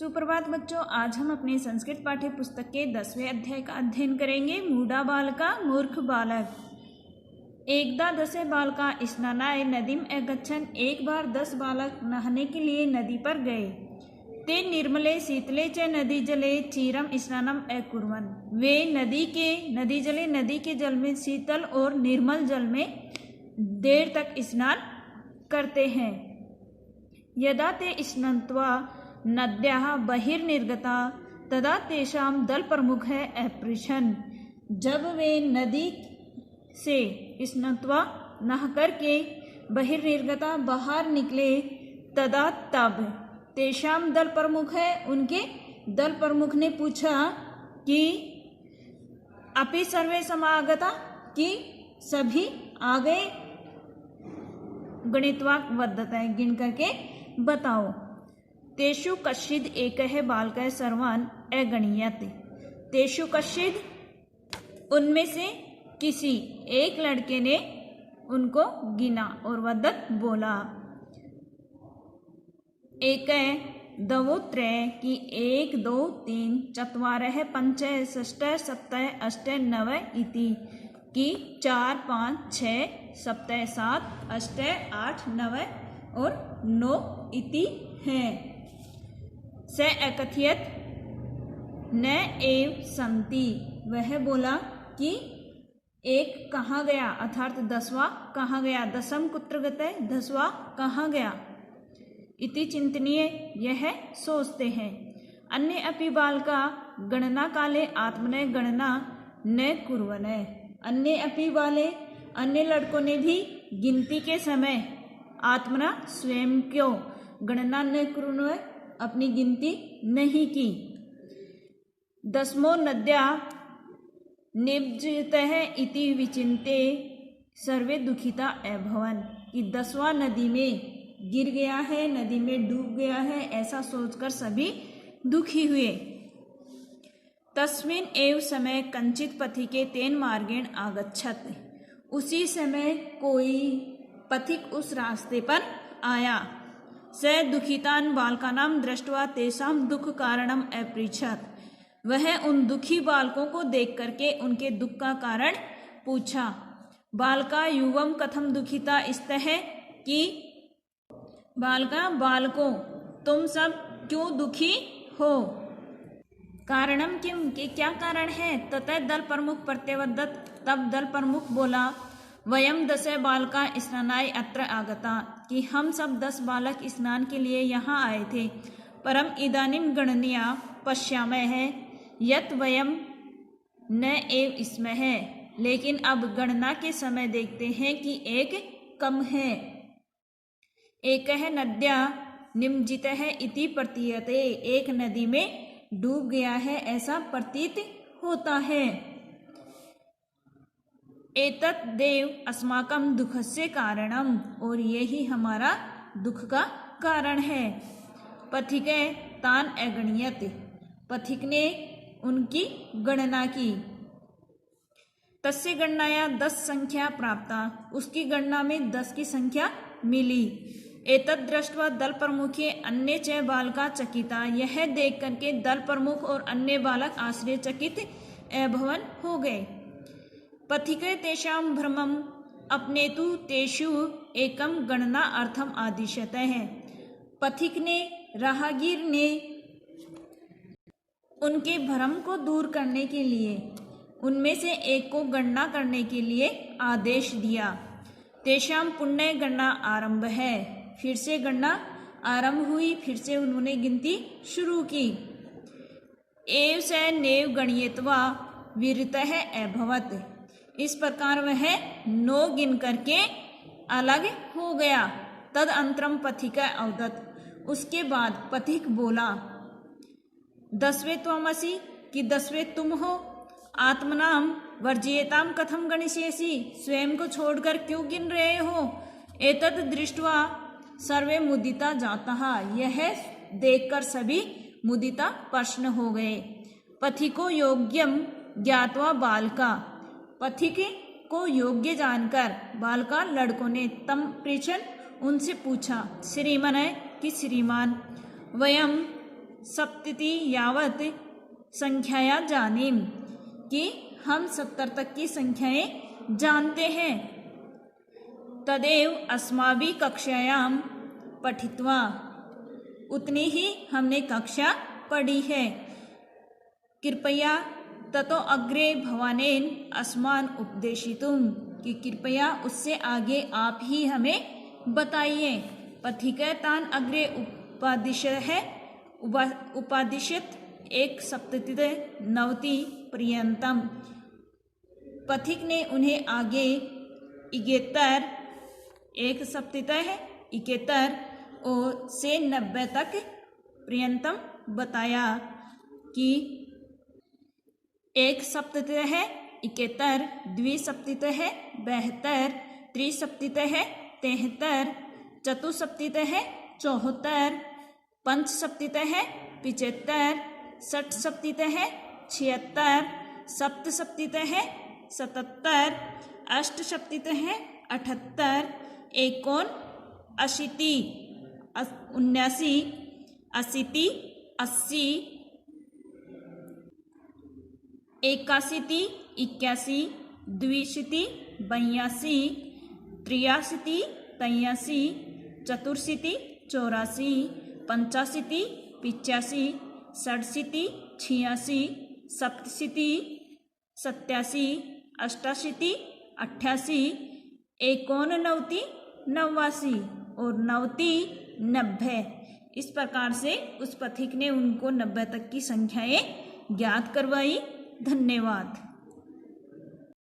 सुप्रभात बच्चों, आज हम अपने संस्कृत पाठ्य पुस्तक के 10वें अध्याय का अध्ययन करेंगे। मूढ़ा बालका मूर्ख बालक। एकदा 10 बालका स्नानाय नदीम अगच्छन्। एक बार 10 बालक नहाने के लिए नदी पर गए। ते निर्मले शीतले च नदी जले चीरम स्नानम अकुर्वन्। वे नदी के जल में शीतल और निर्मल जल में देर तक स्नान करते हैं। यदा ते स्नात्वा नद्याः बहिर्निर्गता तदा तेषां दलप्रमुखः अपृच्छन्। जब वे नदी से स्नात्वा नहा करके बहिर्निर्गता बाहर निकले तदा तब तेषां दल प्रमुख है, उनके दल प्रमुख ने पूछा कि अपि सर्वे समागता, कि सभी आ गए। गणित्वा वदते, गिन करके बताओ। तेषु कश्चिद् एकः बालकः सर्वान् अगणयत्। तेषु कश्चिद्, उनमें से किसी एक लड़के ने उनको गिना और वदत बोला। एक द्वौ त्रय, कि 1 2 3 चत्वारः पंच षष्ठ सप्त अष्ट नव इति, कि 4 5 6 7 7 8 8 9 और 9 इति है। स अकथयत् न एव सन्ति। वह बोला कि एक कहाँ गया, अर्थात 10वां कहाँ गया। दसम कुत्र गते, 10वां कहाँ गया। इति चिंतनीय, यह सोचते हैं। अन्य अपि बालका गणना काले आत्मने गणना न कुर्वन्। अन्य अपि वाले अन्य लड़कों ने भी गिनती के समय आत्मना स्वयं क्यों गणना न कुर्वन्, अपनी गिनती नहीं की। 10मो नद्या निमज्जितः इति विचिन्ते सर्वे दुखिता अभवन्। कि 10वां नदी में गिर गया है, नदी में डूब गया है, ऐसा सोचकर सभी दुखी हुए। तस्मिन् एव समय कंचित पथिके तेन मार्गेण आगच्छत्। उसी समय कोई पथिक उस रास्ते पर आया। स दुखितान बालकानां दृष्ट्वा तेषां दुख कारणम अपृच्छत्। वह उन दुखी बालकों को देख करके उनके दुख का कारण पूछा। बालका युवम कथम दुखिता स्तः, कि बालकों तुम सब क्यों दुखी हो। कारणम किम, के क्या कारण है। ततः दल प्रमुख प्रत्यवदत्। तब दल प्रमुख बोला, वयम 10 बालका स्नानाय अत्र आगता, कि हम सब 10 बालक स्नान के लिए यहाँ आए थे। परम इदानीम गणनीया पश्यामः यत् वयम न एव स्मः। लेकिन अब गणना के समय देखते हैं कि एक कम है। एकः नद्या निमज्जितः इति प्रतीयते। एक नदी में डूब गया है, ऐसा प्रतीत होता है। एतत् देव अस्माकं दुखस्य कारणम, और यही हमारा दुख का कारण है। पथिके तान अगणयत्। पथिक ने उनकी गणना की। तस्य गणनाया 10 संख्या प्राप्ता। उसकी गणना में 10 की संख्या मिली। एतत् दृष्ट्वा दल प्रमुखे अन्य च बालका चकिता। यह देख करके दल प्रमुख और अन्य बालक आश्चर्यचकित अभवन् हो गए। पथिके तेषां भ्रमम् अपनेतु तेषु एकम गणना अर्थम आदिशत है। पथिक ने, राहगीर ने उनके भ्रम को दूर करने के लिए उनमें से एक को गणना करने के लिए आदेश दिया। तेषां पुण्य गणना आरंभ है। फिर से गणना आरंभ हुई, फिर से उन्होंने गिनती शुरू की। एव स नेव गणयित्वा विरतः अभवत्। इस प्रकार वह 9 गिन करके अलग हो गया। तद अंतरम पथिका अवदत्। उसके बाद पथिक बोला, 10वें त्वमसि, कि 10वें तुम हो। आत्मनाम वर्जयताम कथम गणिष्यसि, स्वयं को छोड़कर क्यों गिन रहे हो। एतद् दृष्ट्वा सर्वे मुदिता जातः। यह देखकर सभी मुदिता प्रश्न हो गए। पथिको योग्यम ज्ञात्वा बालका। पथिक को योग्य जानकर बालका लड़कों ने तम पृच्छन्, उनसे पूछा। श्रीमन, कि श्रीमान। वयम सप्तति यावत संख्याया जानीम, कि हम 70 तक की संख्याएं जानते हैं। तदेव अस्माभिः कक्षायां पठित्वा, उतनी ही हमने कक्षा पढ़ी है। कृपया ततो अग्रे भवानेन अस्मान् उपदेशितुम, कि कृपया उससे आगे आप ही हमें बताइए। पथिकतान अग्रे उपादिशत 1 पर्यंतम, पथिक ने उन्हें आगे 71 और से 90 तक पर्यंतम बताया, कि 1 सप्ततितः है 71, 2 सप्ततितः है 72, 3 सप्ततितः है 73, 4 सप्ततितः है 74, 5 सप्ततितः है 75, 6 सप्ततितः है 76, 7 सप्ततितः है 77, 8 सप्ततितः है 78, 80, 79, 80, 80, 81, 81, 82, 82, 83, 83, 84, 84, 85, 85, 67, 86, 87, 87, 88, 88, 89, 89 और 90। इस प्रकार से उस पथिक ने उनको 90 तक की संख्याएं ज्ञात करवाई। धन्यवाद।